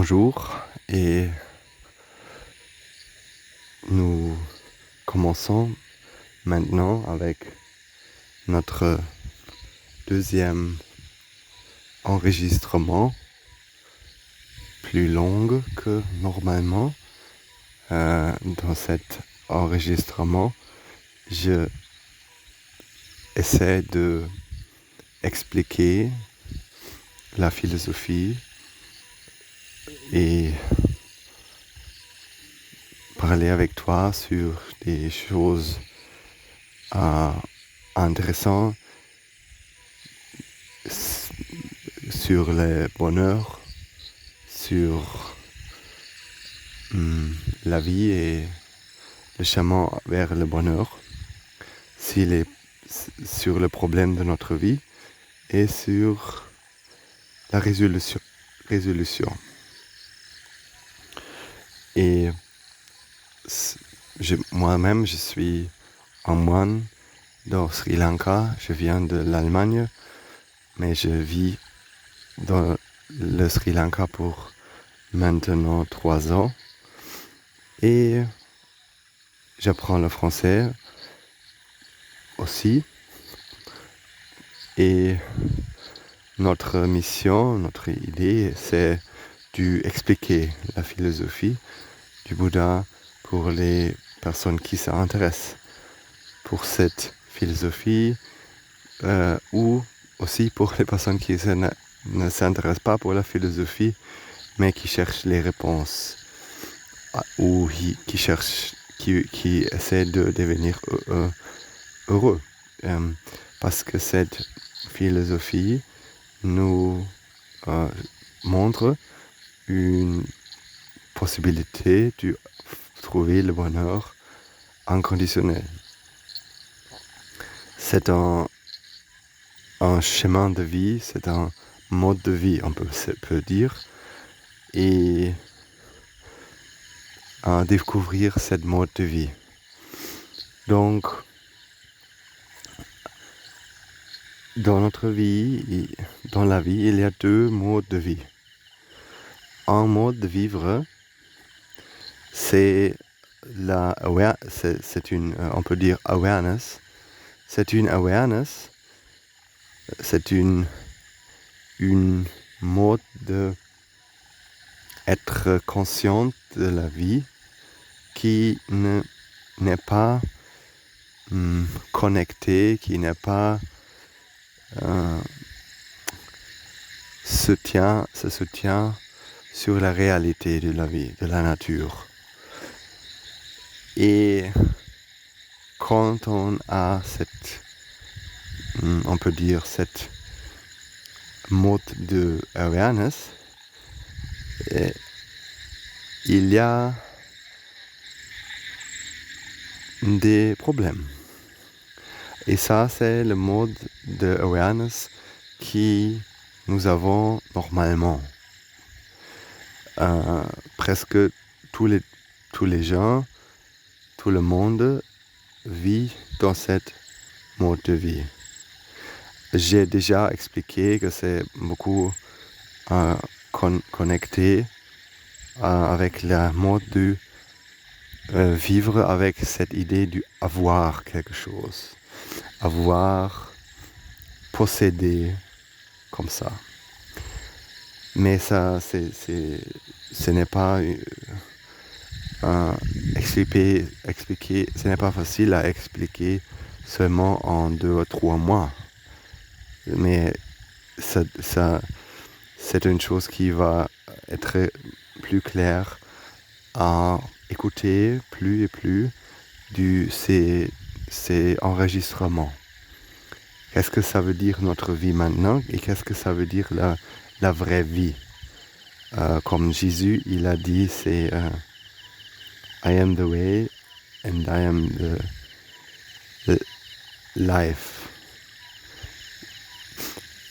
Bonjour et nous commençons maintenant avec notre deuxième enregistrement, plus long que normalement. Dans cet enregistrement, je essaie de expliquer la philosophie et parler avec toi sur des choses intéressantes, sur le bonheur, sur la vie et le chemin vers le bonheur, sur le problème de notre vie et sur la résolution. Et moi-même, je suis un moine dans Sri Lanka. Je viens de l'Allemagne, mais je vis dans le Sri Lanka pour maintenant 3 ans. Et j'apprends le français aussi. Et notre mission, notre idée, c'est d'expliquer la philosophie du Bouddha pour les personnes qui s'intéressent pour cette philosophie ou aussi pour les personnes qui ne s'intéressent pas pour la philosophie mais qui cherchent les réponses ou qui essaient de devenir heureux. Parce que cette philosophie nous montre une possibilité de trouver le bonheur inconditionnel. C'est un chemin de vie, c'est un mode de vie, on peut dire, et découvrir cette mode de vie. Donc, dans notre vie, dans la vie, il y a 2 modes de vie. Un mode de vivre, c'est on peut dire awareness. C'est une awareness, c'est une mode de être conscient de la vie qui n'est pas connecté, qui n'est pas se soutient sur la réalité de la vie, de la nature. Et quand on a on peut dire cette mode de awareness, il y a des problèmes. Et ça, c'est le mode de awareness qui nous avons normalement. Presque tous les gens, tout le monde vit dans cette mode de vie. J'ai déjà expliqué que c'est beaucoup connecté avec la mode de vivre avec cette idée d'avoir quelque chose, avoir, posséder, comme ça. Mais ça, ce n'est pas expliquer, ce n'est pas facile à expliquer seulement en 2 ou 3 mois. Mais ça, c'est une chose qui va être plus claire à écouter plus et plus ces enregistrements. Qu'est-ce que ça veut dire notre vie maintenant et qu'est-ce que ça veut dire la vraie vie? Comme Jésus, il a dit, c'est I am the way and I am the life.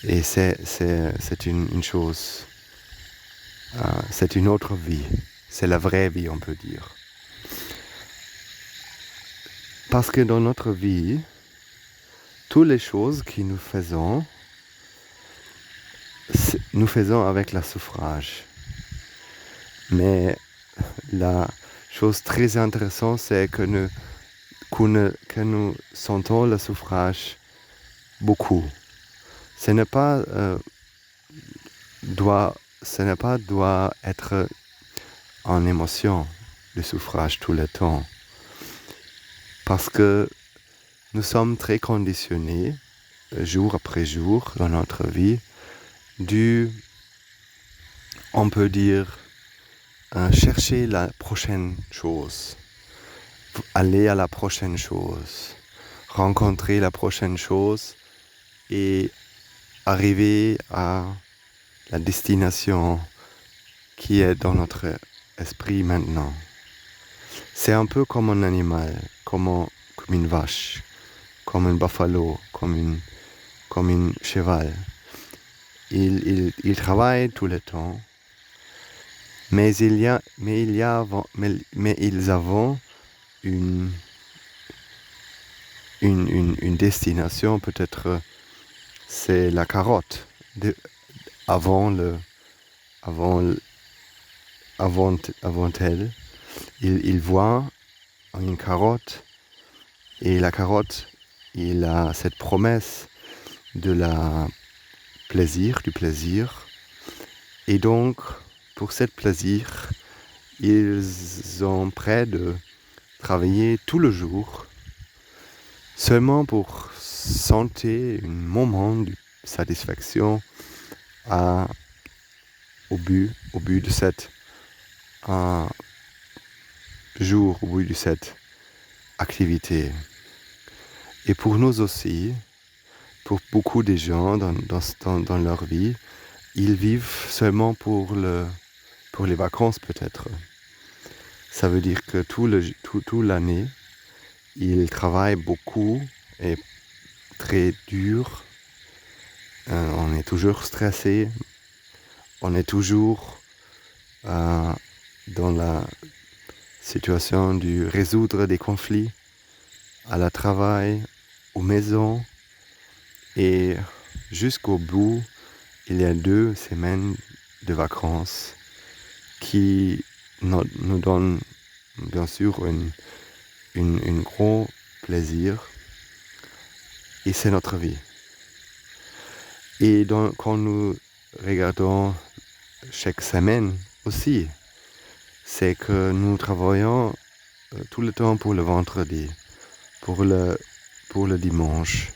Et c'est une chose, c'est une autre vie, c'est la vraie vie, on peut dire. Parce que dans notre vie, toutes les choses que nous faisons avec la suffrage. Mais la chose très intéressante, c'est que nous sentons le souffrage beaucoup. Ce n'est pas doit être en émotion, le souffrage tout le temps. Parce que nous sommes très conditionnés, jour après jour, dans notre vie, on peut dire, chercher la prochaine chose, aller à la prochaine chose, rencontrer la prochaine chose et arriver à la destination qui est dans notre esprit maintenant. C'est un peu comme un animal, comme une vache, comme un buffalo, comme un cheval. Ils travaillent tout le temps, mais ils ont une destination, peut-être c'est la carotte. Avant elle, il voit une carotte, et la carotte, il a cette promesse du plaisir. Et donc, pour ce plaisir, ils sont prêts de travailler tout le jour, seulement pour sentir un moment de satisfaction au but de cette jour, au bout de cette activité. Et pour nous aussi, pour beaucoup de gens dans leur vie, ils vivent seulement pour les vacances peut-être. Ça veut dire que toute l'année, ils travaillent beaucoup et très dur. On est toujours stressé. On est toujours dans la situation de résoudre des conflits à la travail, aux maisons. Et jusqu'au bout, il y a 2 semaines de vacances qui nous donnent bien sûr un gros plaisir. Et c'est notre vie. Et quand nous regardons chaque semaine aussi, c'est que nous travaillons tout le temps pour le vendredi, pour le dimanche,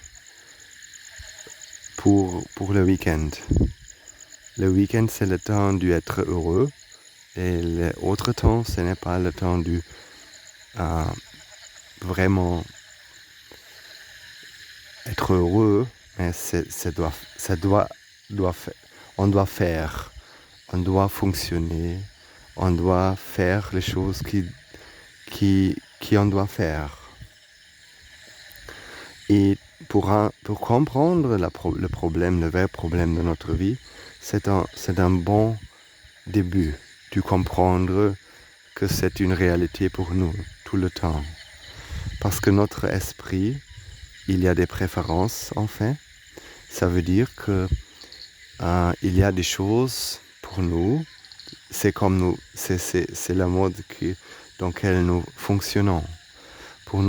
pour le week-end. Le week-end, c'est le temps d'être heureux, et l'autre temps, ce n'est pas le temps de vraiment être heureux, mais on doit faire, on doit fonctionner, on doit faire les choses qui on doit faire. Et pour comprendre le problème, le vrai problème de notre vie, c'est un bon début de comprendre que c'est une réalité pour nous tout le temps. Parce que notre esprit, il y a des préférences, enfin. Ça veut dire que il y a des choses pour nous, c'est comme nous, c'est la mode dans laquelle nous fonctionnons. Pour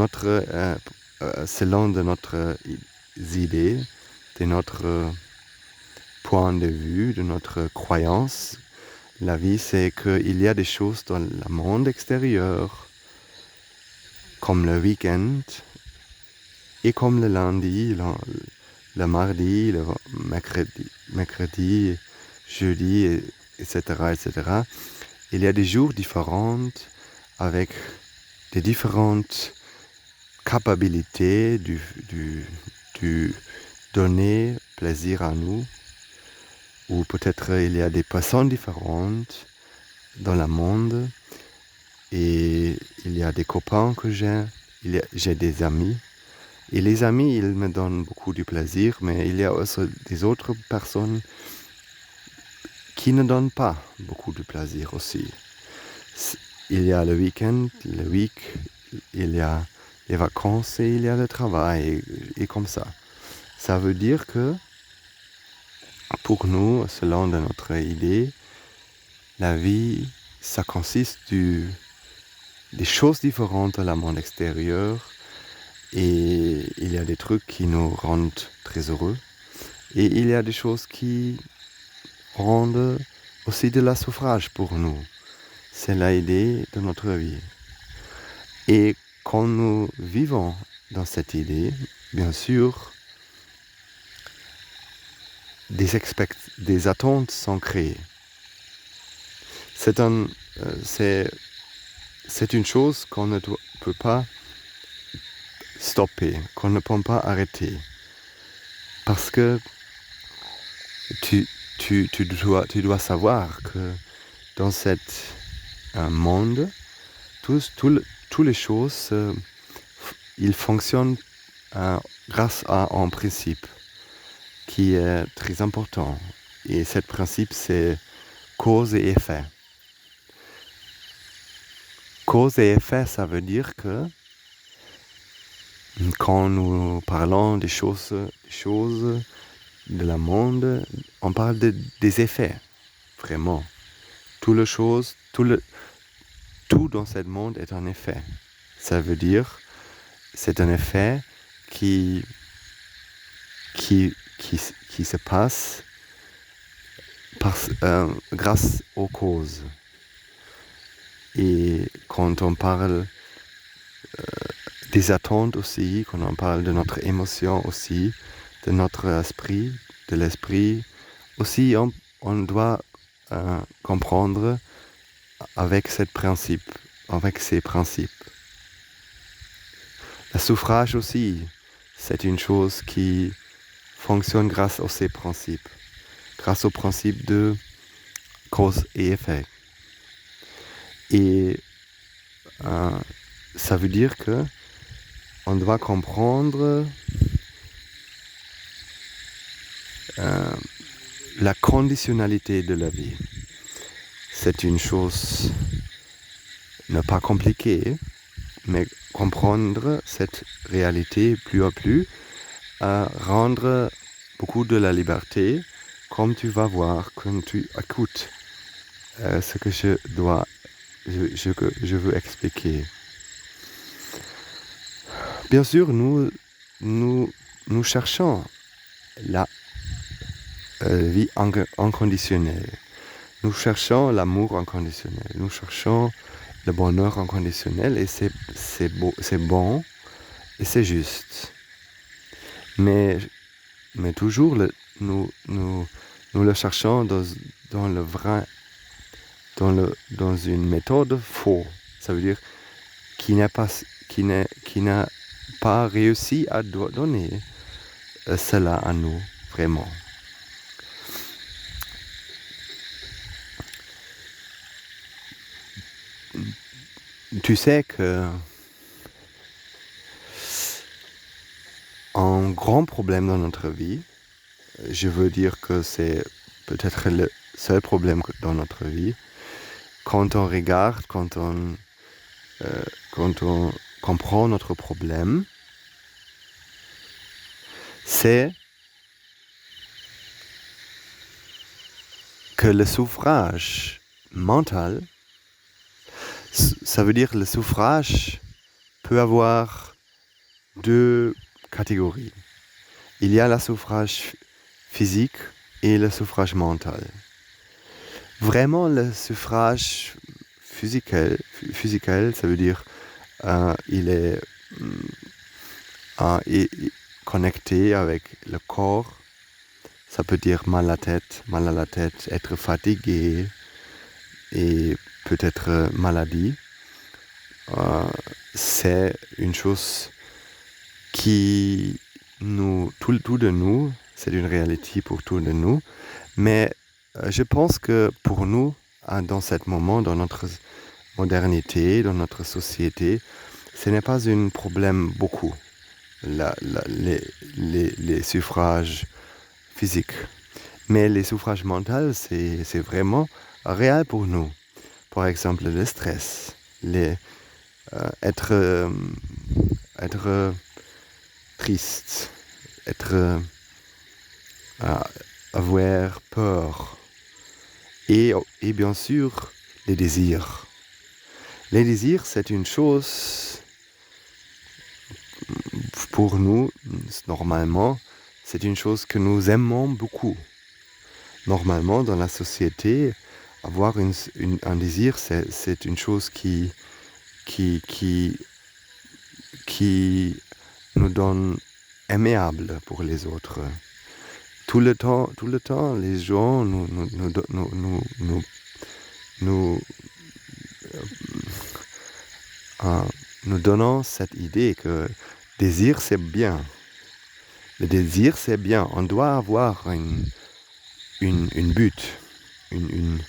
selon de notre idée, de notre point de vue, de notre croyance, la vie, c'est qu'il y a des choses dans le monde extérieur, comme le week-end, et comme le lundi, le mardi, le mercredi, jeudi, etc., etc. Il y a des jours différents avec des différentes capacités de donner plaisir à nous. Ou peut-être il y a des personnes différentes dans le monde. Et il y a des copains que j'ai des amis. Et les amis, ils me donnent beaucoup de plaisir, mais il y a aussi des autres personnes qui ne donnent pas beaucoup de plaisir aussi. Il y a le week-end, il y a les vacances et il y a le travail, et comme ça. Ça veut dire que pour nous, selon notre idée, la vie, ça consiste des choses différentes à la monde extérieur. Et il y a des trucs qui nous rendent très heureux. Et il y a des choses qui rendent aussi de la souffrage pour nous. C'est l'idée de notre vie. Et quand nous vivons dans cette idée, bien sûr, des attentes sont créées. C'est une chose qu'on ne peut pas stopper, qu'on ne peut pas arrêter. Parce que tu dois savoir que dans cet monde, toutes les choses, ils fonctionnent grâce à un principe qui est très important. Et ce principe, c'est cause et effet. Cause et effet, ça veut dire que quand nous parlons des choses de la monde, on parle des effets, vraiment. Tout dans ce monde est un effet. Ça veut dire, c'est un effet qui se passe grâce aux causes. Et quand on parle des attentes aussi, quand on parle de notre émotion aussi, de notre esprit, de l'esprit, aussi on doit comprendre avec ces principes. Le souffrage aussi, c'est une chose qui fonctionne grâce à ces principes, grâce au principe de cause et effet. Et ça veut dire que on doit comprendre la conditionnalité de la vie. C'est une chose ne pas compliquée, mais comprendre cette réalité plus à plus, rendre beaucoup de la liberté, comme tu vas voir quand tu écoutes ce que je veux expliquer. Bien sûr, nous cherchons la vie inconditionnelle. Nous cherchons l'amour inconditionnel. Nous cherchons le bonheur inconditionnel et c'est bon et c'est juste. Mais toujours nous le cherchons dans une méthode faux. Ça veut dire qui n'a pas réussi à donner cela à nous vraiment. Tu sais que un grand problème dans notre vie, je veux dire que c'est peut-être le seul problème dans notre vie, quand on regarde, quand on comprend notre problème, c'est que le souffrage mental, ça veut dire que le souffrage peut avoir deux catégories. Il y a le souffrage physique et le souffrage mental. Vraiment, le souffrage physique, ça veut dire il est connecté avec le corps. Ça peut dire mal à la tête, être fatigué et peut-être maladie. C'est une chose qui tout de nous, c'est une réalité pour tout de nous. Mais je pense que pour nous, dans ce moment, dans notre modernité, dans notre société, ce n'est pas un problème beaucoup, les suffrages physiques. Mais les suffrages mentaux, c'est vraiment réel pour nous. Par exemple, le stress, être triste, avoir peur. Et bien sûr, les désirs. Les désirs, c'est une chose, pour nous, normalement, c'est une chose que nous aimons beaucoup. Normalement, dans la société, avoir un désir, c'est une chose qui nous donne aimable pour les autres. Tout le temps, les gens nous donnons cette idée que désir, c'est bien. Le désir, c'est bien. On doit avoir une but, une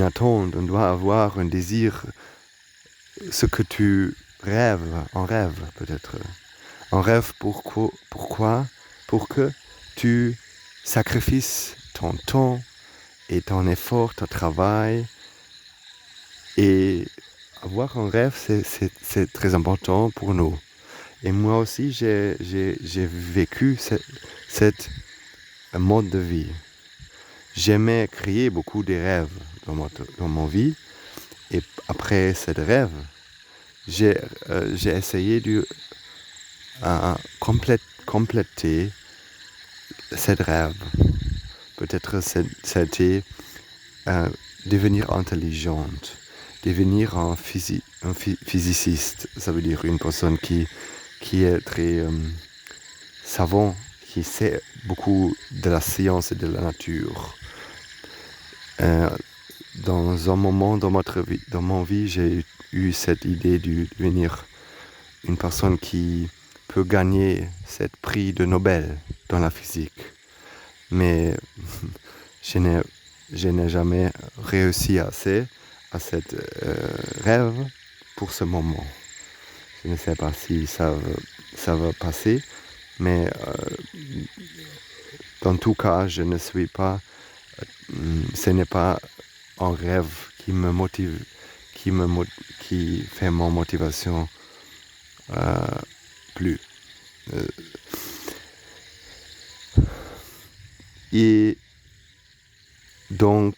attente. On doit avoir un désir, ce que tu rêves, en rêve peut-être. En rêve pourquoi? Pour que tu sacrifies ton temps et ton effort, ton travail. Et avoir un rêve, c'est très important pour nous. Et moi aussi, j'ai vécu cette mode de vie. J'aimais créer beaucoup de rêves dans mon vie. Et après ce rêve, j'ai essayé de compléter ce rêve. Peut-être c'était devenir intelligente, devenir un physiciste. Ça veut dire une personne qui est très savant, qui sait beaucoup de la science et de la nature. Dans un moment dans ma vie, j'ai eu cette idée de devenir une personne qui peut gagner ce prix de Nobel dans la physique. Mais je n'ai jamais réussi assez à cet rêve pour ce moment. Je ne sais pas si ça va passer, mais dans tout cas, je ne suis pas... ce n'est pas un rêve qui me motive, qui fait mon motivation plus. Et donc,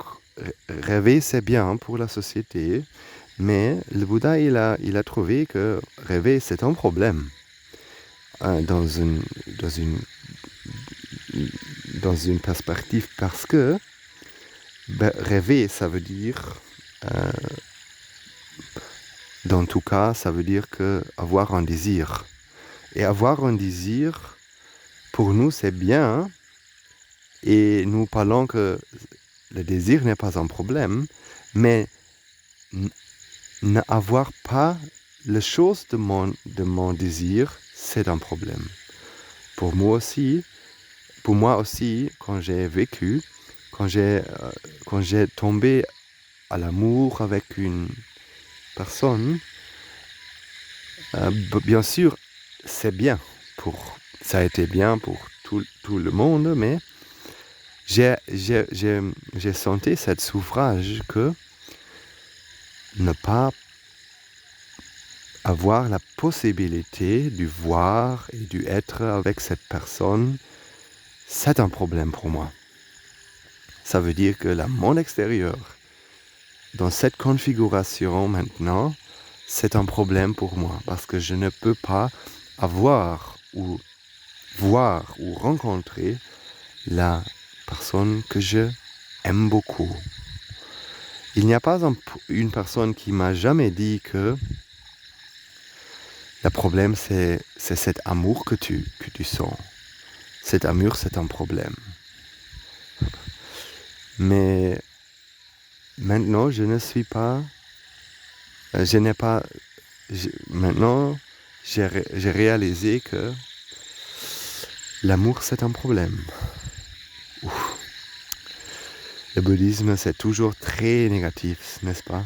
rêver, c'est bien pour la société, mais le Bouddha, il a trouvé que rêver, c'est un problème dans une perspective, parce que rêver, ça veut dire, dans tout cas, ça veut dire avoir un désir. Et avoir un désir, pour nous, c'est bien. Et nous parlons que le désir n'est pas un problème, mais n'avoir pas les choses de mon désir, c'est un problème. Pour moi aussi, quand j'ai vécu, quand j'ai tombé à l'amour avec une personne, bien sûr, c'est bien. Ça a été bien pour tout le monde, mais j'ai senti cette souffrage que ne pas avoir la possibilité de voir et d'être avec cette personne, c'est un problème pour moi. Ça veut dire que le monde extérieur, dans cette configuration maintenant, c'est un problème pour moi, parce que je ne peux pas avoir ou voir ou rencontrer la personne que je aime beaucoup. Il n'y a pas une personne qui m'a jamais dit que le problème, c'est cet amour que tu sens. Cet amour, c'est un problème. Mais maintenant, maintenant, j'ai réalisé que l'amour, c'est un problème. Ouf. Le bouddhisme, c'est toujours très négatif, n'est-ce pas?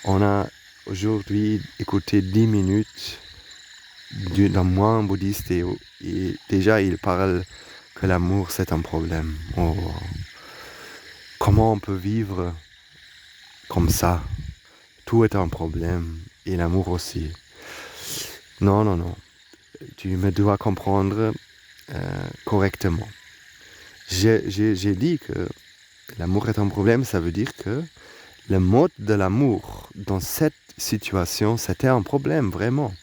On a aujourd'hui écouté 10 minutes d'un moine bouddhiste et déjà il parle que l'amour, c'est un problème. Oh. Comment on peut vivre comme ça? Tout est un problème, et l'amour aussi. Non. Tu me dois comprendre correctement. J'ai dit que L'amour est un problème, ça veut dire que le mode de l'amour dans cette situation, c'était un problème, vraiment.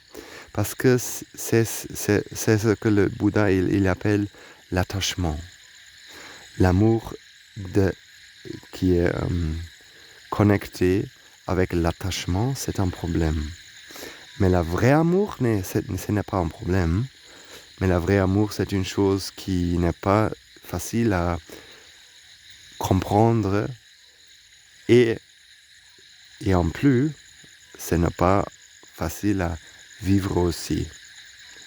Parce que c'est ce que le Bouddha il appelle l'attachement. L'amour qui est connecté avec l'attachement, c'est un problème. Mais le vrai amour, ce n'est pas un problème. Mais le vrai amour, c'est une chose qui n'est pas facile à comprendre et en plus, ce n'est pas facile à vivre aussi.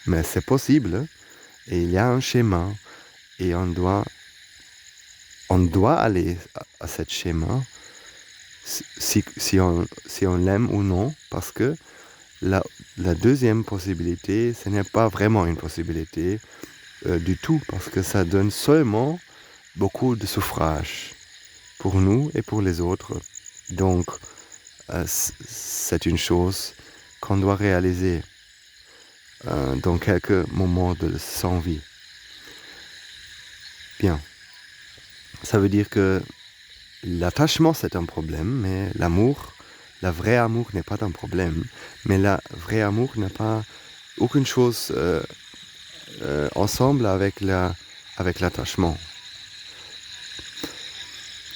Mais c'est possible et il y a un schéma et on doit aller à ce schéma si on l'aime ou non, parce que la deuxième possibilité, ce n'est pas vraiment une possibilité du tout, parce que ça donne seulement beaucoup de souffrage pour nous et pour les autres. Donc, c'est une chose qu'on doit réaliser dans quelques moments de sa vie. Bien. Ça veut dire que l'attachement, c'est un problème, mais l'amour, le vrai amour n'est pas un problème. Mais le vrai amour n'a pas aucune chose ensemble avec l'attachement.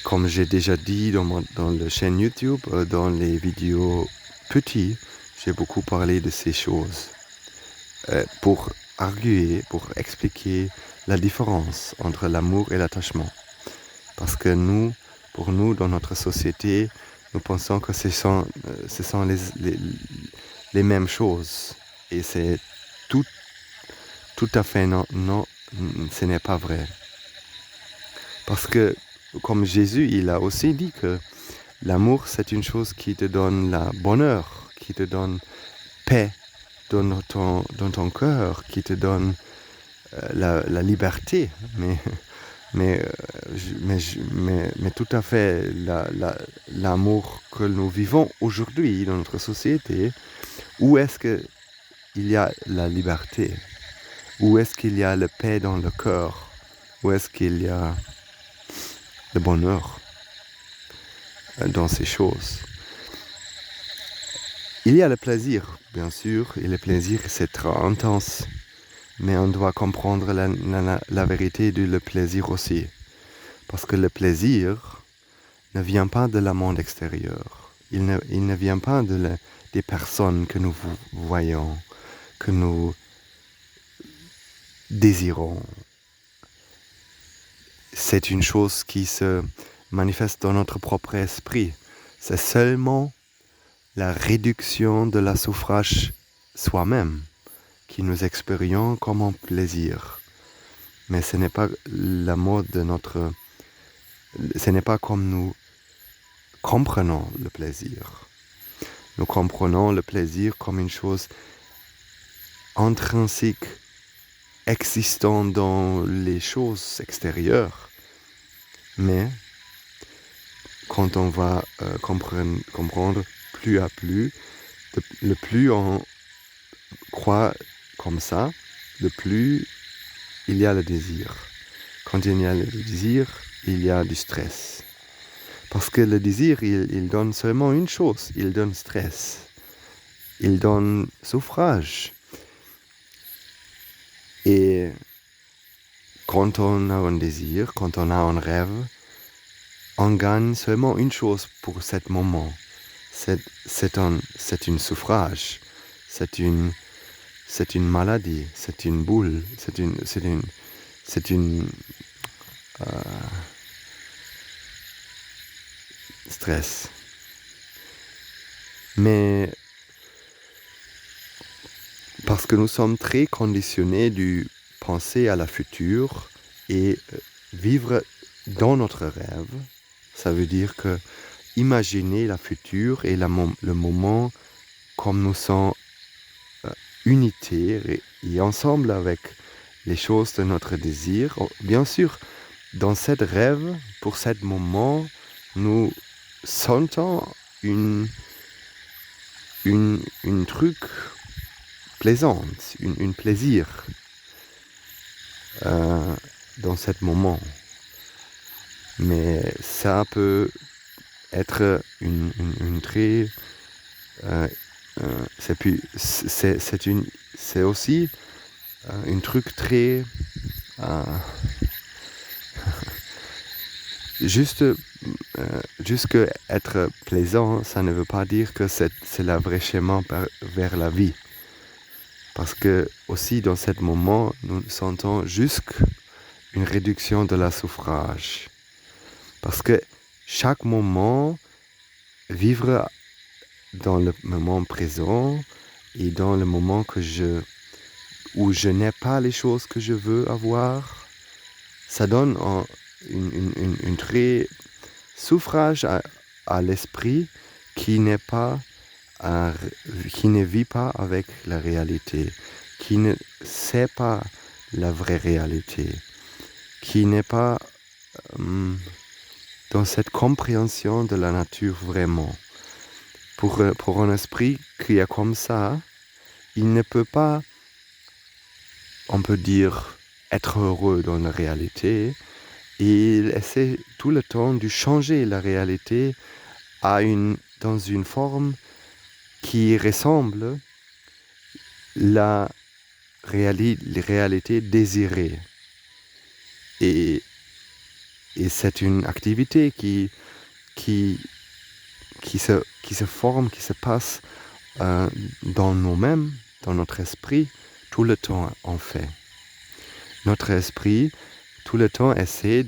Comme j'ai déjà dit dans la chaîne YouTube, dans les vidéos petits, j'ai beaucoup parlé de ces choses pour arguer, pour expliquer la différence entre l'amour et l'attachement. Parce que pour nous, dans notre société, nous pensons que ce sont les mêmes choses. Et c'est tout à fait non, ce n'est pas vrai. Parce que, comme Jésus, il a aussi dit que l'amour, c'est une chose qui te donne le bonheur, qui te donne paix dans ton cœur, qui te donne la liberté. Mais tout à fait, l'amour que nous vivons aujourd'hui dans notre société, où est-ce qu'il y a la liberté? Où est-ce qu'il y a la paix dans le cœur? Où est-ce qu'il y a le bonheur dans ces choses? Il y a le plaisir, bien sûr, et le plaisir, c'est très intense. Mais on doit comprendre la vérité du plaisir aussi. Parce que le plaisir ne vient pas de la monde extérieur. Il ne vient pas des personnes que nous voyons, que nous désirons. C'est une chose qui se manifeste dans notre propre esprit. C'est seulement la réduction de la souffrance soi-même qui nous expérimente comme un plaisir. Mais ce n'est pas la mode de notre... Ce n'est pas comme nous comprenons le plaisir. Nous comprenons le plaisir comme une chose intrinsique, existant dans les choses extérieures. Mais quand on va comprendre plus à plus, le plus on croit comme ça, le plus il y a le désir. Quand il y a le désir, il y a du stress. Parce que le désir, il donne seulement une chose, il donne stress. Il donne souffrage. Et quand on a un désir, quand on a un rêve, on gagne seulement une chose pour ce moment. C'est une souffrage, c'est une maladie, c'est une boule, c'est une stress. Mais parce que nous sommes très conditionnés du penser à la future et vivre dans notre rêve, ça veut dire que imaginer la future et le moment comme nous sommes unité et ensemble avec les choses de notre désir. Bien sûr, dans cette rêve, pour ce moment, nous sentons une truc plaisante, une plaisir dans ce moment. Mais ça peut être une très... c'est aussi un truc très... juste être plaisant, ça ne veut pas dire que c'est le vrai chemin vers la vie. Parce que aussi dans ce moment, nous sentons juste une réduction de la souffrage. Parce que chaque moment, vivre dans le moment présent et dans le moment où je n'ai pas les choses que je veux avoir, ça donne une très souffrage à l'esprit qui ne vit pas avec la réalité, qui ne sait pas la vraie réalité, qui n'est pas dans cette compréhension de la nature vraiment. Pour un esprit qui est comme ça, il ne peut pas, on peut dire, être heureux dans la réalité. Et il essaie tout le temps de changer la réalité dans une forme qui ressemble la réalité désirée. Et c'est une activité qui se forme, qui se passe dans nous-mêmes, dans notre esprit, tout le temps en fait. Notre esprit, tout le temps, essaie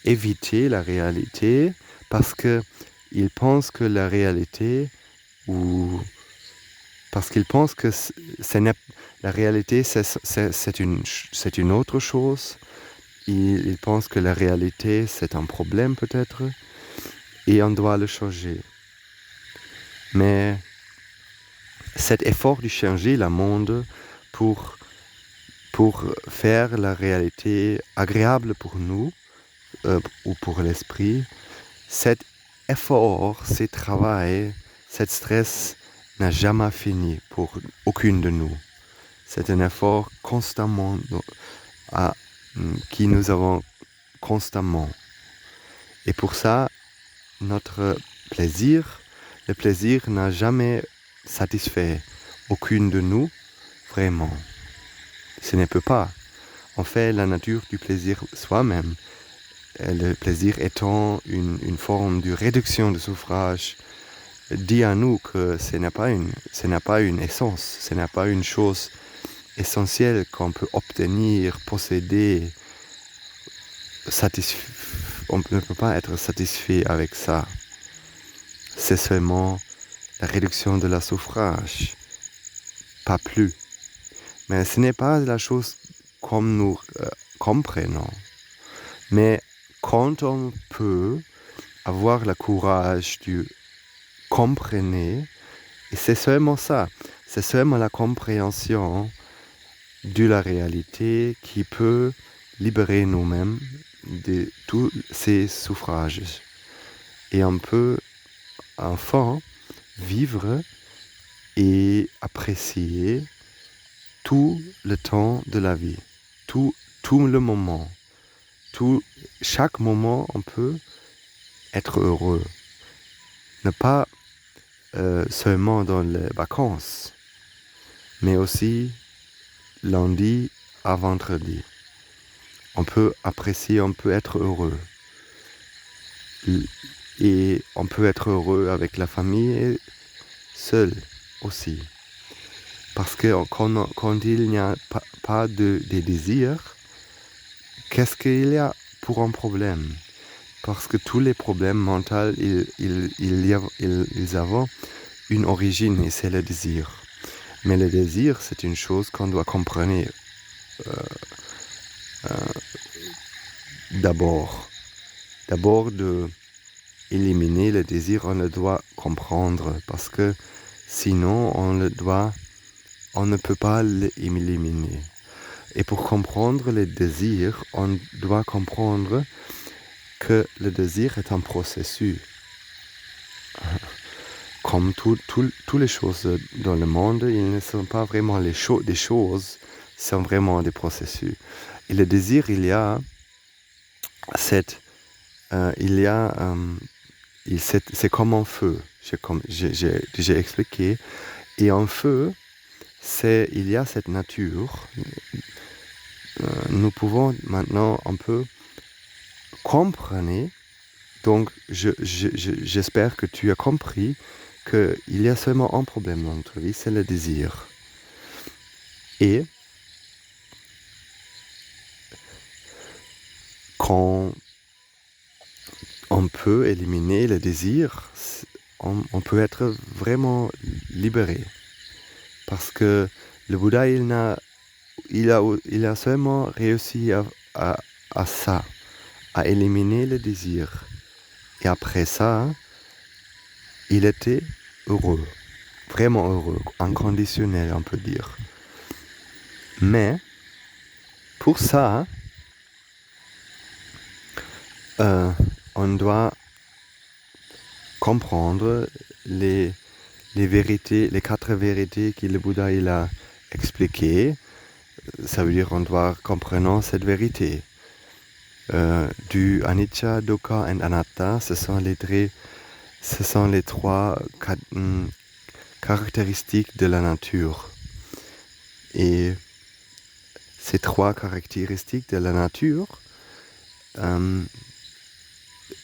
d'éviter la réalité parce qu'il pense que la réalité, parce qu'il pense que la réalité, c'est une autre chose. Il pense que la réalité, c'est un problème peut-être, et on doit le changer. Mais cet effort de changer le monde pour faire la réalité agréable pour nous ou pour l'esprit, cet effort, ce travail, cet stress n'a jamais fini pour aucune de nous. C'est un effort constamment qui nous avons constamment. Et pour ça, notre plaisir, le plaisir n'a jamais satisfait aucune de nous vraiment. Ce ne peut pas. En fait, la nature du plaisir soi-même, le plaisir étant une forme de réduction de souffrage, dit à nous que ce n'est pas une essence, ce n'est pas une chose essentielle qu'on peut obtenir, posséder, on ne peut pas être satisfait avec ça. C'est seulement la réduction de la souffrage, pas plus. Mais ce n'est pas la chose comme nous comprenons. Mais quand on peut avoir le courage de comprendre, et c'est seulement ça, c'est seulement la compréhension de la réalité qui peut libérer nous-mêmes de tous ces souffrages. Et on peut enfin vivre et apprécier tout le temps de la vie, tout le moment. Chaque moment, on peut être heureux. Ne pas seulement dans les vacances, mais aussi lundi à vendredi. On peut apprécier, on peut être heureux. Et on peut être heureux avec la famille et seul aussi. Parce que quand il n'y a pas de désirs, qu'est-ce qu'il y a pour un problème? Parce que tous les problèmes mentaux, ils ont une origine et c'est le désir. Mais le désir, c'est une chose qu'on doit comprendre d'abord. D'abord, d'éliminer le désir, on le doit comprendre. Parce que sinon, on ne peut pas l'éliminer. Et pour comprendre le désir, on doit comprendre que le désir est un processus. Comme toutes les choses dans le monde, ils ne sont pas vraiment des choses, sont vraiment des processus. Et le désir, il y a c'est comme un feu, j'ai expliqué. Et un feu, il y a cette nature. Nous pouvons maintenant un peu comprendre. Donc, j'espère que tu as compris qu'il y a seulement un problème dans notre vie, c'est le désir. Et quand on peut éliminer le désir, on peut être vraiment libéré. Parce que le Bouddha, il a seulement réussi à ça, à éliminer le désir. Et après ça, il était heureux, vraiment heureux, inconditionnel, on peut dire. Mais, pour ça, on doit comprendre les vérités, les 4 vérités que le Bouddha il a expliquées. Ça veut dire qu'on doit comprendre cette vérité. Du anicca, dukkha et anatta, ce sont les 3 caractéristiques de la nature. Et ces 3 caractéristiques de la nature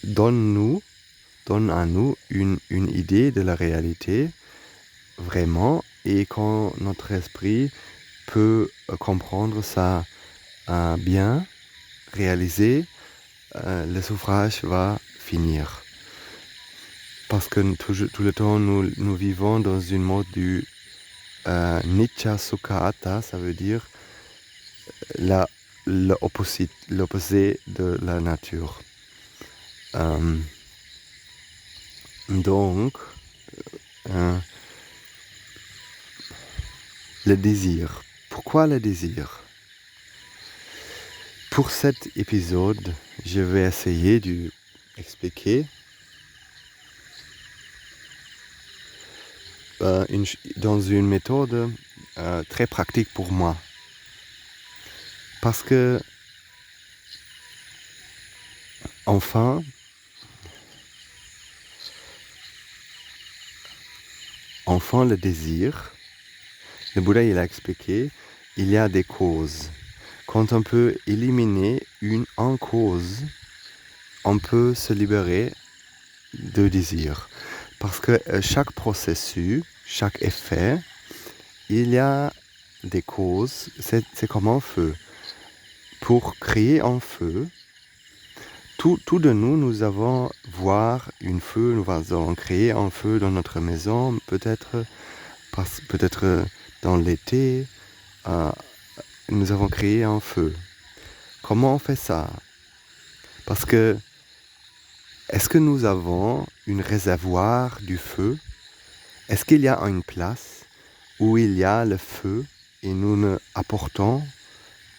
donnent à nous une idée de la réalité, vraiment, et quand notre esprit peut comprendre ça bien, réaliser, le souffrage va finir. Parce que tout le temps, nous vivons dans une mode du Nicca Sukha Atta, ça veut dire l'opposé de la nature. Donc, le désir. Pourquoi le désir? Pour cet épisode, je vais essayer d'expliquer dans une méthode très pratique pour moi. Parce que, enfin, le désir, le Bouddha il a expliqué, il y a des causes. Quand on peut éliminer une cause, on peut se libérer de désir. Parce que chaque processus, chaque effet, il y a des causes, c'est comme un feu. Pour créer un feu, tout de nous allons voir un feu, nous allons créer un feu dans notre maison, peut-être dans l'été, nous avons créé un feu. Comment on fait ça? Parce que, est-ce que nous avons un réservoir du feu? Est-ce qu'il y a une place où il y a le feu et nous portons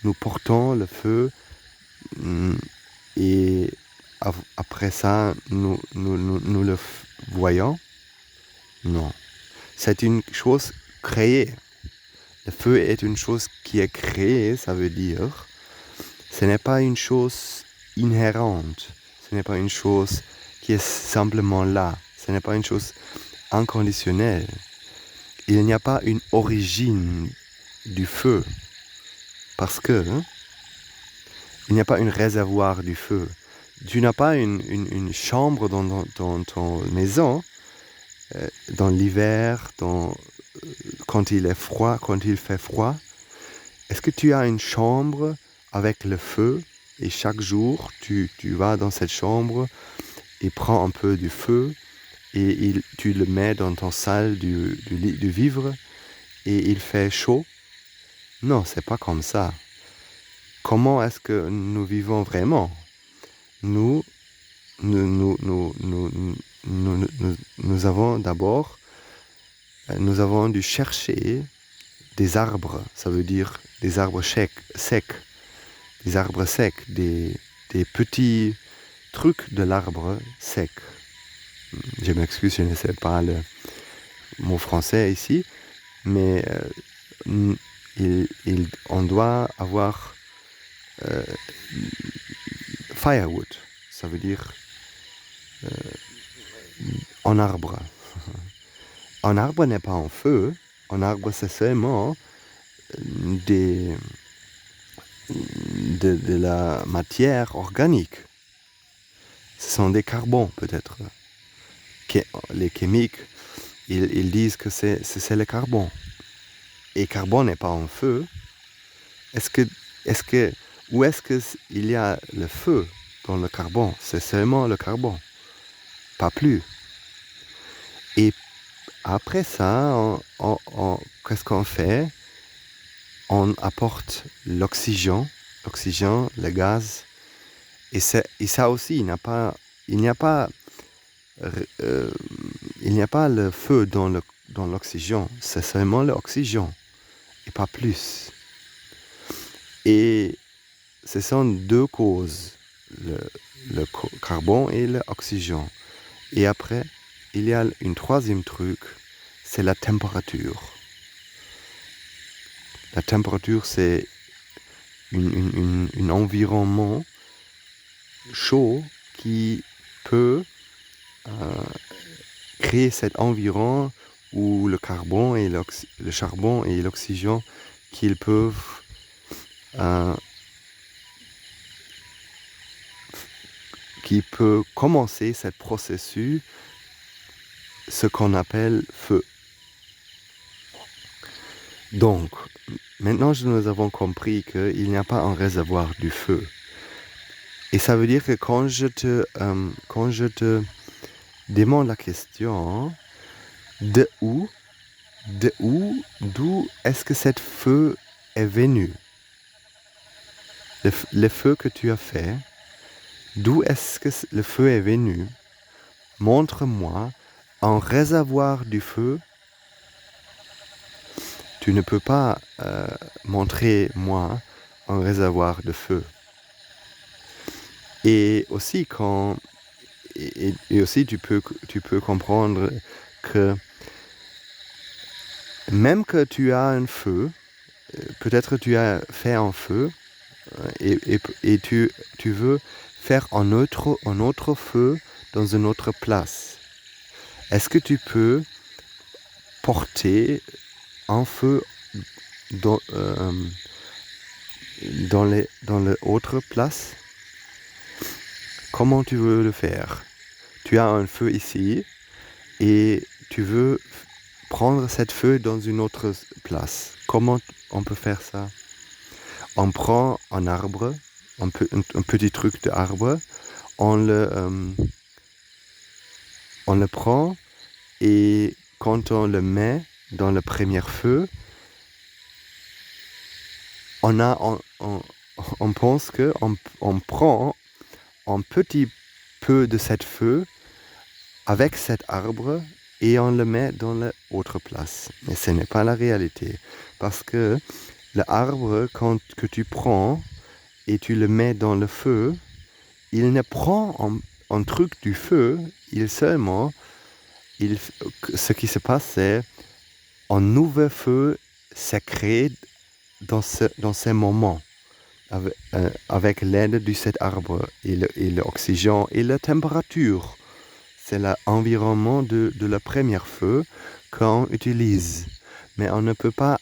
le feu et après ça, nous le voyons? Non. C'est une chose créée. Le feu est une chose qui est créée, ça veut dire, ce n'est pas une chose inhérente, ce n'est pas une chose qui est simplement là, ce n'est pas une chose inconditionnelle. Il n'y a pas une origine du feu, parce que il n'y a pas un réservoir du feu. Tu n'as pas une chambre dans ton maison, dans l'hiver, quand il est froid, quand il fait froid. Est-ce que tu as une chambre avec le feu et chaque jour tu vas dans cette chambre et prends un peu du feu et tu le mets dans ton salle du vivre et il fait chaud? Non, c'est pas comme ça. Comment est-ce que nous vivons vraiment? Nous avons d'abord, nous avons dû chercher des arbres, ça veut dire des arbres secs, des arbres secs, des petits trucs de l'arbre sec. Je m'excuse, je ne sais pas le mot français ici, mais on doit avoir firewood, ça veut dire en arbre. Un arbre n'est pas en feu, un arbre c'est seulement de la matière organique. Ce sont des carbons peut-être. Les chimiques, ils disent que c'est le carbone. Et carbone n'est pas en feu. Où est-ce qu'il y a le feu dans le carbone? C'est seulement le carbone, pas plus. Et après ça, qu'est-ce qu'on fait? On apporte l'oxygène, le gaz. Et ça aussi, il n'y a pas le feu dans l'oxygène. C'est seulement l'oxygène et pas plus. Et ce sont deux causes, le carbone et l'oxygène. Et après, il y a une troisième truc, c'est la température. La température, c'est un environnement chaud qui peut créer cet environnement où le carbone et le charbon et l'oxygène qu'ils peuvent qui peut commencer ce processus, ce qu'on appelle feu. Donc, maintenant nous avons compris qu'il n'y a pas un réservoir du feu. Et ça veut dire que quand je te demande la question, d'où est-ce que cet feu est venu? Le feu que tu as fait, d'où est-ce que le feu est venu? Montre-moi un réservoir du feu. Tu ne peux pas montrer moi un réservoir de feu. Et aussi tu peux comprendre que même que tu as un feu, peut-être tu as fait un feu et tu veux faire un autre feu dans une autre place. Est-ce que tu peux porter un feu dans l'autre place? Comment tu veux le faire? Tu as un feu ici et tu veux prendre cette feu dans une autre place. Comment on peut faire ça? On prend un arbre, un petit truc d'arbre, on le prend et quand on le met dans le premier feu, on pense qu'on prend un petit peu de cet feu avec cet arbre et on le met dans l'autre place. Mais ce n'est pas la réalité. Parce que l'arbre, que tu prends et tu le mets dans le feu, il ne prend un truc du feu, ce qui se passe, c'est un nouveau feu s'est créé dans ces moments. Avec l'aide de cet arbre et l'oxygène et la température. C'est l'environnement de la première feu qu'on utilise. Mais on ne peut pas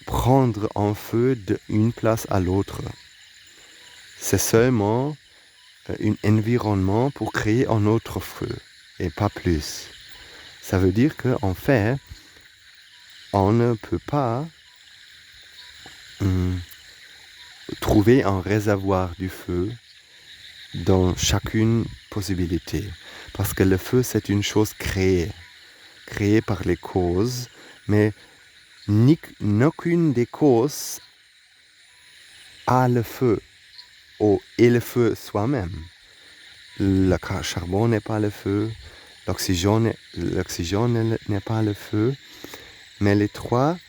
prendre un feu d'une place à l'autre. C'est seulement un environnement pour créer un autre feu et pas plus. Ça veut dire qu'en fait, on ne peut pas trouver un réservoir du feu dans chacune possibilité. Parce que le feu, c'est une chose créée par les causes, mais aucune des causes a le feu, et le feu soi-même. Le charbon n'est pas le feu, l'oxygène n'est pas le feu, mais les trois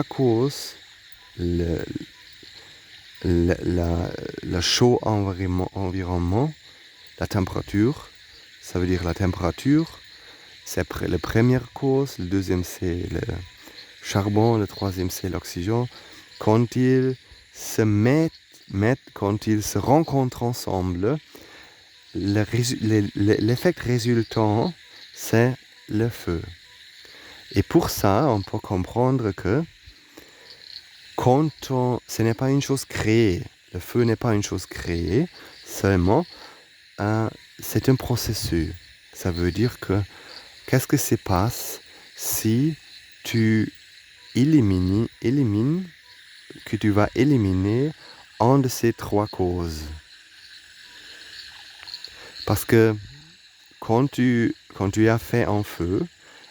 causes, le chaud environnement, la température, ça veut dire la température, c'est la première cause, le deuxième c'est le charbon, le troisième c'est l'oxygène. Quand ils se quand ils se rencontrent ensemble, l'effet résultant, c'est le feu. Et pour ça, on peut comprendre que ce n'est pas une chose créée, le feu n'est pas une chose créée, seulement c'est un processus. Ça veut dire que qu'est-ce que se passe si tu élimines, que tu vas éliminer un de ces trois causes. Parce que quand tu as fait un feu,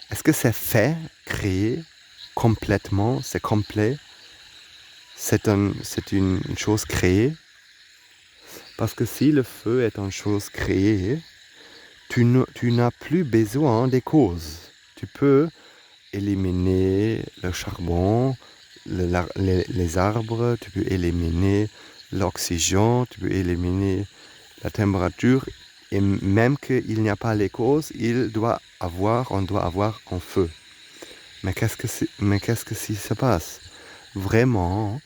est-ce que c'est fait, créé, complètement, c'est complet? C'est une chose créée? Parce que si le feu est une chose créée, tu n'as plus besoin des causes. Tu peux éliminer le charbon, les arbres, tu peux éliminer l'oxygène, tu peux éliminer la température, et même qu'il n'y a pas les causes, on doit avoir un feu. Mais qu'est-ce que se passe? Vraiment,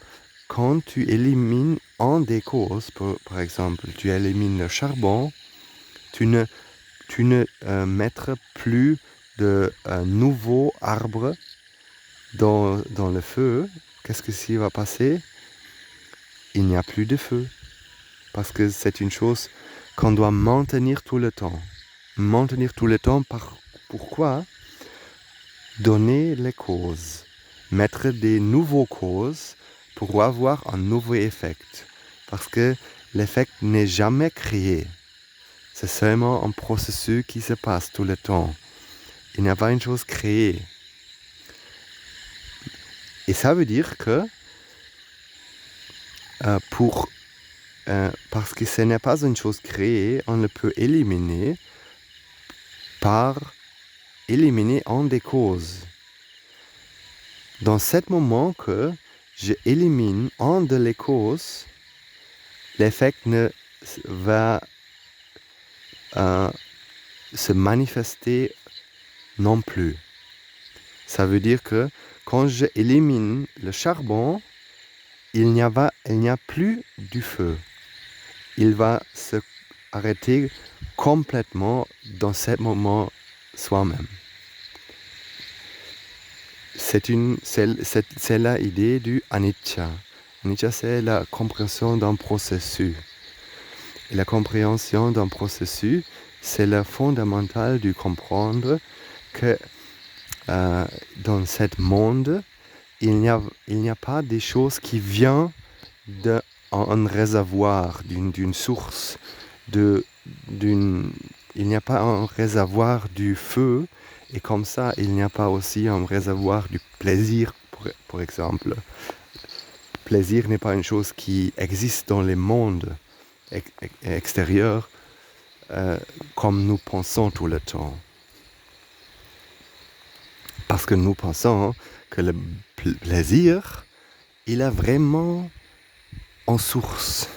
quand tu élimines un des causes, par exemple, tu élimines le charbon, tu ne mettras plus de nouveaux arbres dans le feu. Qu'est-ce qui va passer? Il n'y a plus de feu. Parce que c'est une chose qu'on doit maintenir tout le temps. Pourquoi? Donner les causes. Mettre des nouveaux causes pour avoir un nouveau effet. Parce que l'effet n'est jamais créé. C'est seulement un processus qui se passe tout le temps. Il n'y a pas une chose créée. Et ça veut dire que parce que ce n'est pas une chose créée, on le peut éliminer par éliminer un des causes. Dans ce moment que je élimine un de les causes, l'effet ne va se manifester non plus. Ça veut dire que quand je élimine le charbon, il n'y a plus du feu. Il va se arrêter complètement dans ce moment soi-même. C'est la idée du anicca. Anicca, c'est la compréhension d'un processus. Et la compréhension d'un processus, c'est le fondamental de comprendre que dans ce monde, il n'y a pas des choses qui viennent d'un réservoir, d'une source, il n'y a pas un réservoir du feu, et comme ça, il n'y a pas aussi un réservoir du plaisir, par exemple. Plaisir n'est pas une chose qui existe dans les mondes extérieurs comme nous pensons tout le temps. Parce que nous pensons que le plaisir, il a vraiment en source.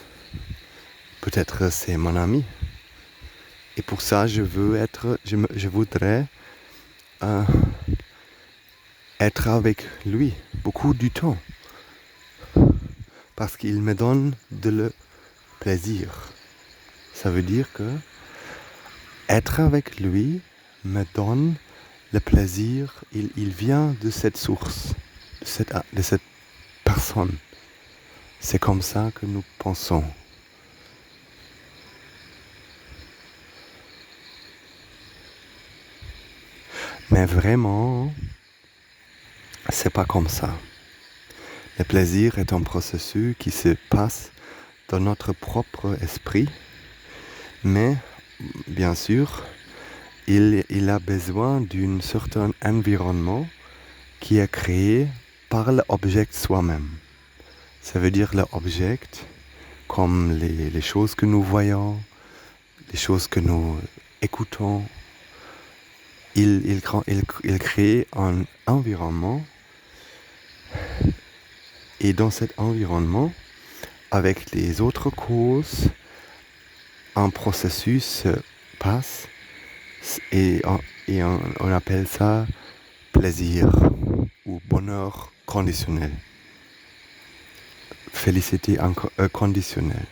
Peut-être c'est mon ami. Et pour ça, je voudrais être avec lui beaucoup du temps. Parce qu'il me donne le plaisir. Ça veut dire que être avec lui me donne le plaisir. Il vient de cette source, de cette personne. C'est comme ça que nous pensons. Mais vraiment, c'est pas comme ça. Le plaisir est un processus qui se passe dans notre propre esprit, mais bien sûr, il a besoin d'un certain environnement qui est créé par l'objet soi-même. Ça veut dire l'objet comme les choses que nous voyons, les choses que nous écoutons. Il crée un environnement, et dans cet environnement, avec les autres causes, un processus se passe, et on appelle ça plaisir ou bonheur conditionnel. félicité conditionnelle.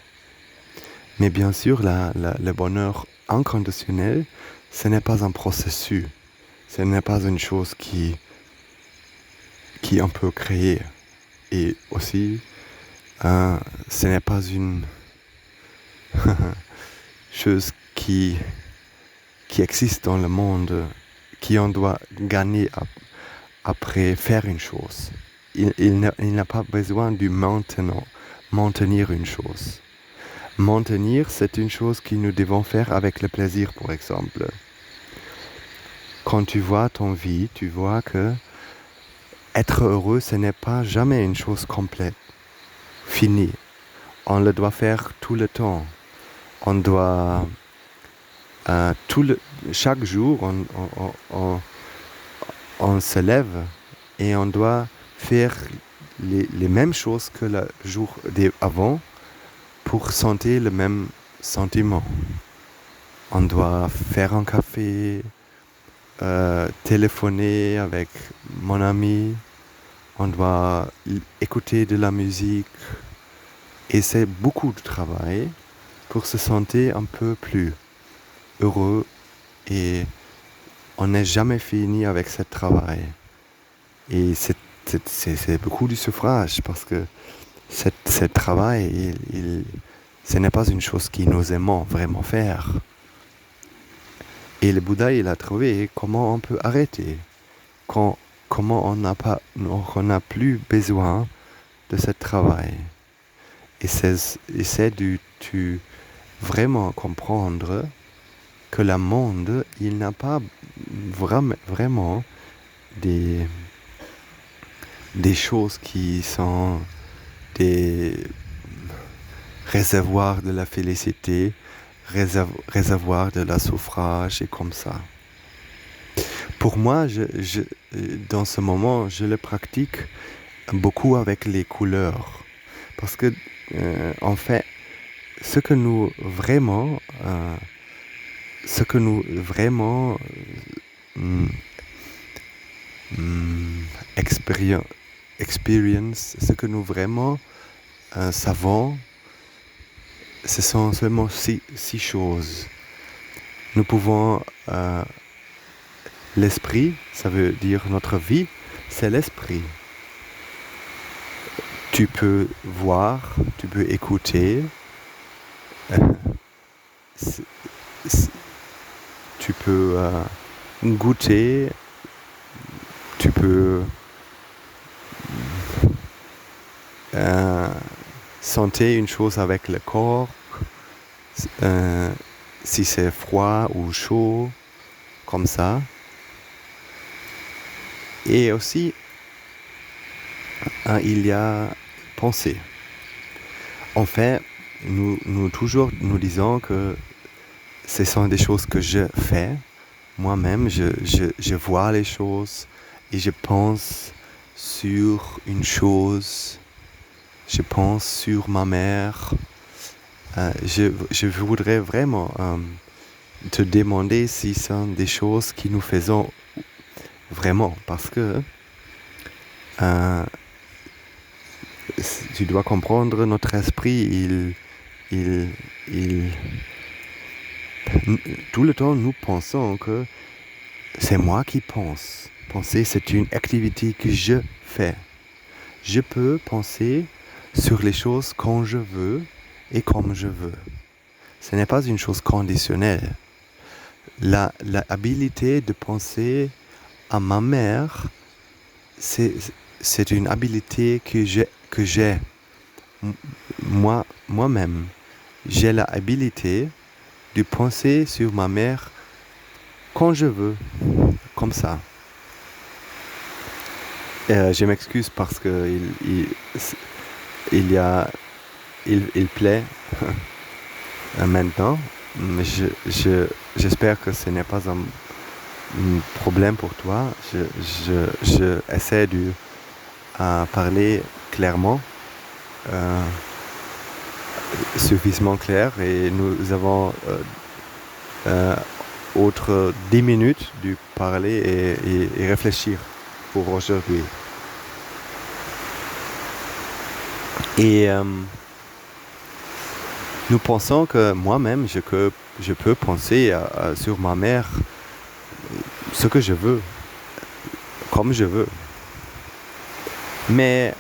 Mais bien sûr, le bonheur inconditionnel, ce n'est pas un processus. Ce n'est pas une chose qui on peut créer. Et aussi, ce n'est pas une chose qui existe dans le monde, qui on doit gagner après faire une chose. Il n'a pas besoin de maintenir une chose. Maintenir, c'est une chose que nous devons faire avec le plaisir, par exemple. Quand tu vois ton vie, tu vois que être heureux, ce n'est pas jamais une chose complète, finie. On le doit faire tout le temps. On doit chaque jour, on se lève et on doit faire les mêmes choses que le jour avant pour sentir le même sentiment. On doit faire un café, téléphoner avec mon ami, on doit écouter de la musique. Et c'est beaucoup de travail pour se sentir un peu plus heureux et on n'est jamais fini avec ce travail. Et c'est beaucoup du suffrage parce que ce travail, ce n'est pas une chose que nous aimons vraiment faire. Et le Bouddha, il a trouvé comment on peut arrêter, comment on n'a plus besoin de ce travail. Et c'est de vraiment comprendre que le monde, il n'a pas vraiment des choses qui sont des réservoirs de la félicité, réservoirs de la souffrance et comme ça. Pour moi, dans ce moment, je le pratique beaucoup avec les couleurs. Parce que, en fait, ce que nous vraiment experience, ce que nous vraiment savons, ce sont seulement six choses. Nous pouvons, l'esprit, ça veut dire notre vie, c'est l'esprit. Tu peux voir, tu peux écouter, tu peux goûter, tu peux sentir une chose avec le corps, si c'est froid ou chaud, comme ça. Et aussi, il y a pensée. En fait, nous toujours nous disons que ce sont des choses que je fais. Moi-même, je vois les choses et je pense sur une chose. Je pense sur ma mère. Je voudrais vraiment te demander si ce sont des choses que nous faisons vraiment. Parce que tu dois comprendre, notre esprit, tout le temps, nous pensons que c'est moi qui pense. Penser, c'est une activité que je fais. Je peux penser sur les choses quand je veux et comme je veux. Ce n'est pas une chose conditionnelle. La habilité de penser à ma mère, c'est une habilité que j'ai moi-même. J'ai la habilité de penser sur ma mère quand je veux, comme ça. Je m'excuse parce que il plaît maintenant, mais j'espère que ce n'est pas un problème pour toi. Je essaie de parler clairement, suffisamment clair, et nous avons autre 10 minutes de parler et réfléchir pour aujourd'hui. Et nous pensons que moi-même, je peux penser sur ma mère ce que je veux, comme je veux. Mais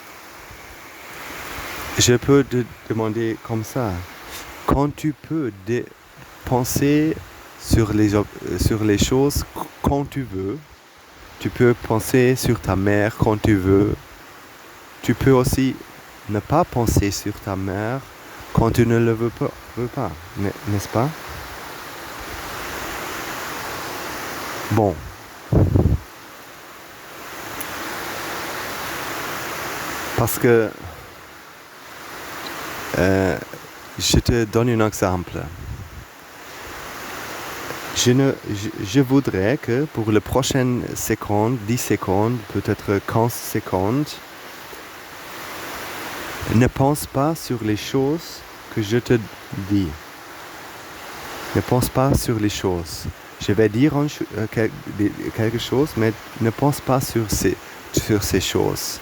je peux te demander comme ça, quand tu peux penser sur les choses quand tu veux, tu peux penser sur ta mère quand tu veux, tu peux aussi ne pas penser sur ta mère quand tu ne le veux pas, n'est-ce pas? Bon. Parce que je te donne un exemple. Je voudrais que pour les prochaines secondes, 10 secondes, peut-être 15 secondes, ne pense pas sur les choses que je te dis. Ne pense pas sur les choses. Je vais dire quelque chose, mais ne pense pas sur ces choses.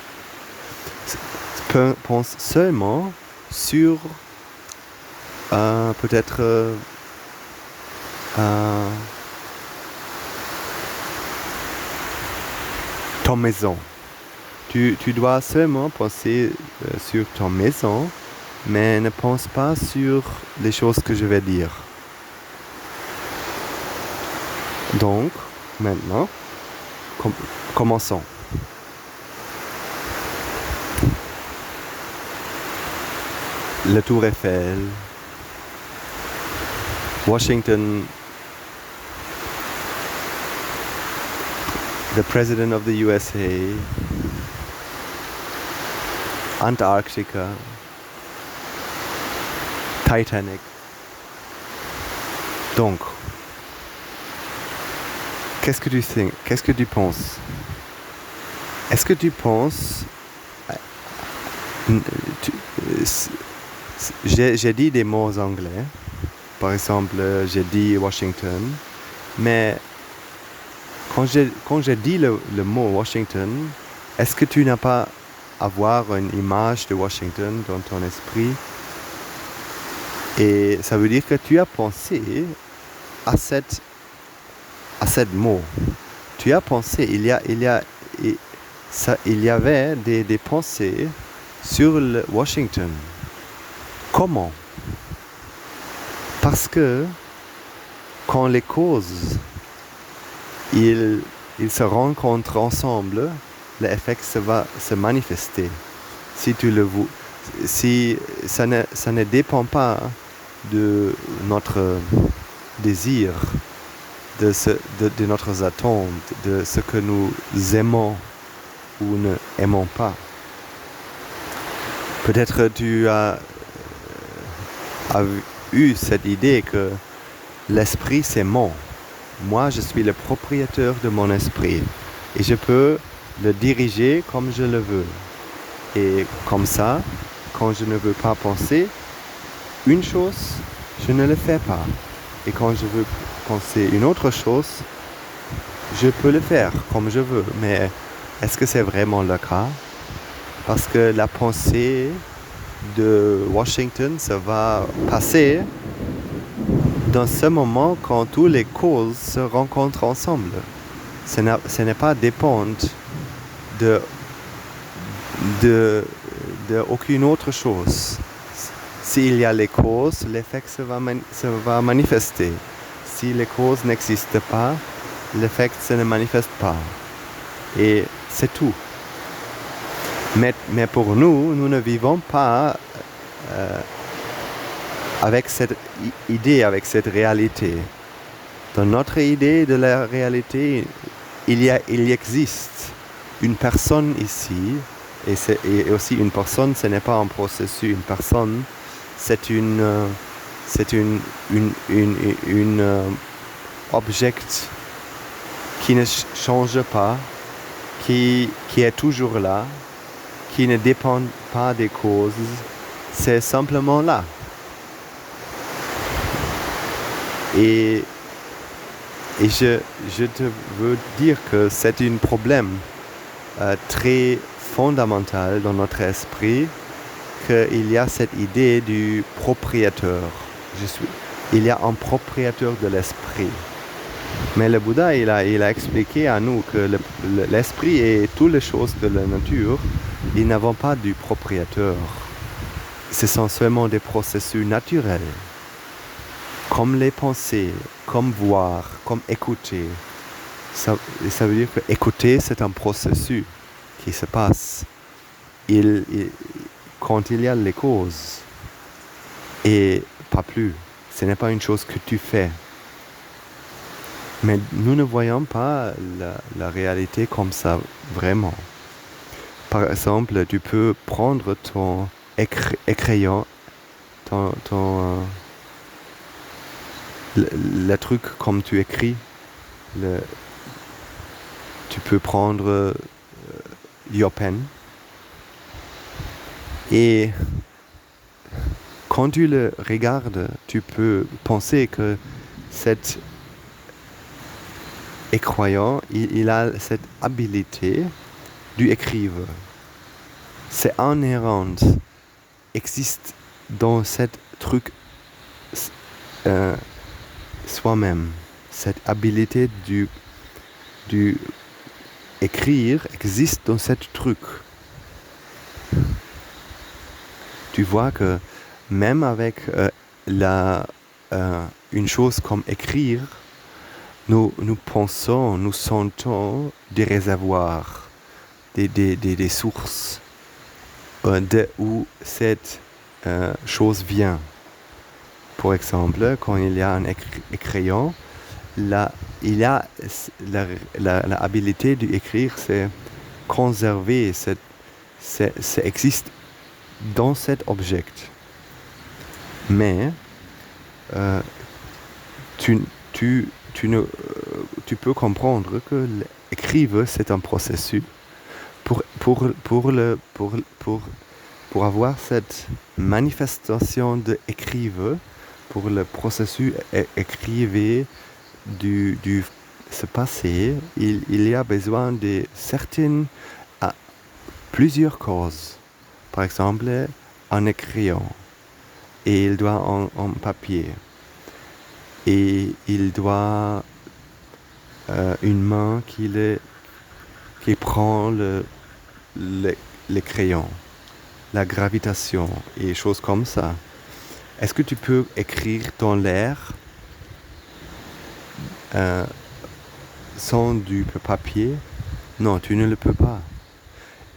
Pense seulement sur peut-être ton maison. Tu dois seulement penser sur ton maison, mais ne pense pas sur les choses que je vais dire. Donc, maintenant, commençons. La Tour Eiffel, Washington, the President of the USA, Antarctica, Titanic. Donc, qu'est-ce que tu penses? Est-ce que tu penses... J'ai dit des mots anglais. Par exemple, j'ai dit Washington. Mais quand j'ai dit le mot Washington, est-ce que tu n'as pas avoir une image de Washington dans ton esprit? Et ça veut dire que tu as pensé à cette mot. Tu as pensé, il y avait des pensées sur le Washington. Comment? Parce que quand les causes ils se rencontrent ensemble, l'effet va se manifester. Si ça ne dépend pas de notre désir, de notre attente, de ce que nous aimons ou ne aimons pas. Peut-être tu as eu cette idée que l'esprit c'est moi. Moi, je suis le propriétaire de mon esprit et je peux le diriger comme je le veux. Et comme ça, quand je ne veux pas penser une chose, je ne le fais pas. Et quand je veux penser une autre chose, je peux le faire comme je veux. Mais est-ce que c'est vraiment le cas? Parce que la pensée de Washington, ça va passer dans ce moment quand toutes les causes se rencontrent ensemble. Ce n'est pas dépendre de aucune autre chose. S'il y a les causes, l'effet se va manifester. Si les causes n'existent pas, l'effet ne manifeste pas. Et c'est tout. Mais pour nous ne vivons pas avec cette idée, avec cette réalité. Dans notre idée de la réalité, il existe une personne ici, et aussi une personne, ce n'est pas un processus, une personne, c'est une object qui ne change pas, qui est toujours là, qui ne dépend pas des causes, c'est simplement là. Et je te veux dire que c'est un problème très fondamental dans notre esprit qu'il y a cette idée du propriétaire. Il y a un propriétaire de l'esprit. Mais le Bouddha, il a expliqué à nous que l'esprit et toutes les choses de la nature, ils n'ont pas du propriétaire. Ce sont seulement des processus naturels, comme les pensées, comme voir, comme écouter. Ça veut dire que écouter, c'est un processus qui se passe. Quand il y a les causes, et pas plus. Ce n'est pas une chose que tu fais. Mais nous ne voyons pas la réalité comme ça, vraiment. Par exemple, tu peux prendre ton crayon, le truc comme tu écris. Tu peux prendre your pen. Et quand tu le regardes, tu peux penser que cet écroyant, il a cette habilité du écrivain. C'est inhérent, existe dans cet truc soi-même. Cette habilité du écrire existe dans cet truc. Tu vois que même avec une chose comme écrire, nous pensons, nous sentons des réservoirs, des sources d'où cette chose vient. Par exemple, quand il y a un crayon, il y a la habilité d'écrire, c'est conserver, ça existe dans cet objet. Mais tu peux comprendre que l'écrire, c'est un processus. Pour avoir cette manifestation d'écrire, pour le processus écrire du se passer, il y a besoin de certaines, plusieurs causes. Par exemple, un crayon, et il doit en papier, et il doit une main qui prend le crayon, la gravitation et choses comme ça. Est-ce que tu peux écrire dans l'air sans du papier? Non, tu ne le peux pas.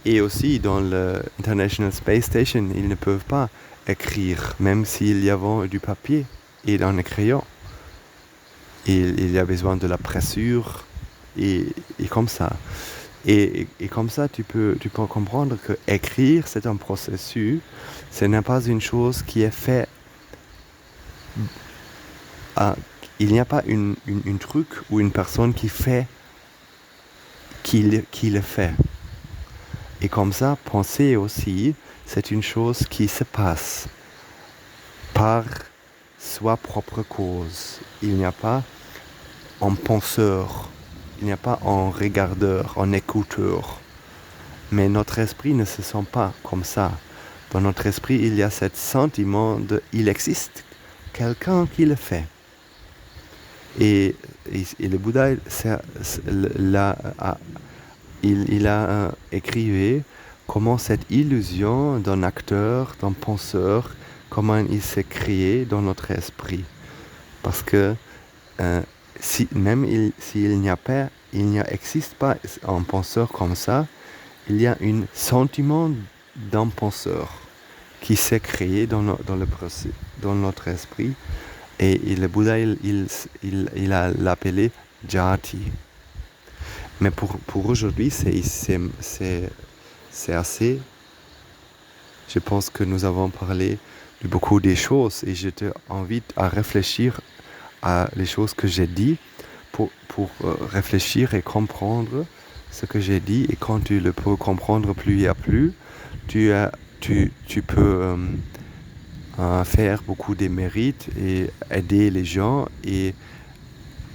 Et aussi dans l'International Space Station, ils ne peuvent pas écrire, même s'il y avait du papier et d'un crayon. Il y a besoin de la pressure et comme ça. Et comme ça, tu peux comprendre que écrire, c'est un processus. Ce n'est pas une chose qui est faite. Il n'y a pas une truc ou une personne qui le fait. Et comme ça, penser aussi, c'est une chose qui se passe par sa propre cause. Il n'y a pas un penseur, il n'y a pas un regardeur, un écouteur. Mais notre esprit ne se sent pas comme ça. Dans notre esprit, il y a ce sentiment il existe quelqu'un qui le fait. Et le Bouddha, il a écrit comment cette illusion d'un acteur, d'un penseur, comment il s'est créé dans notre esprit. Parce que même s'il n'existe pas un penseur comme ça, il y a un sentiment d'un penseur qui s'est créé dans notre esprit. Et le Bouddha, il a l'appelé Jati. Mais pour aujourd'hui, c'est assez. Je pense que nous avons parlé de beaucoup des choses et je t'invite à réfléchir à les choses que j'ai dit pour réfléchir et comprendre ce que j'ai dit. Et quand tu le peux comprendre plus à plus, tu peux faire beaucoup de mérites et aider les gens, et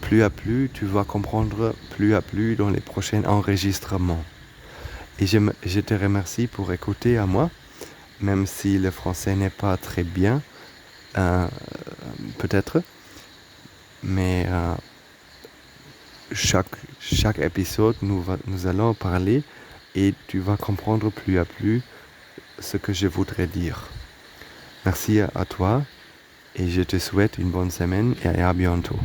plus à plus tu vas comprendre plus à plus dans les prochains enregistrements. Et je te remercie pour écouter à moi, même si le français n'est pas très bien, peut-être, mais chaque épisode, nous allons parler et tu vas comprendre plus à plus ce que je voudrais dire. Merci à toi et je te souhaite une bonne semaine et à bientôt.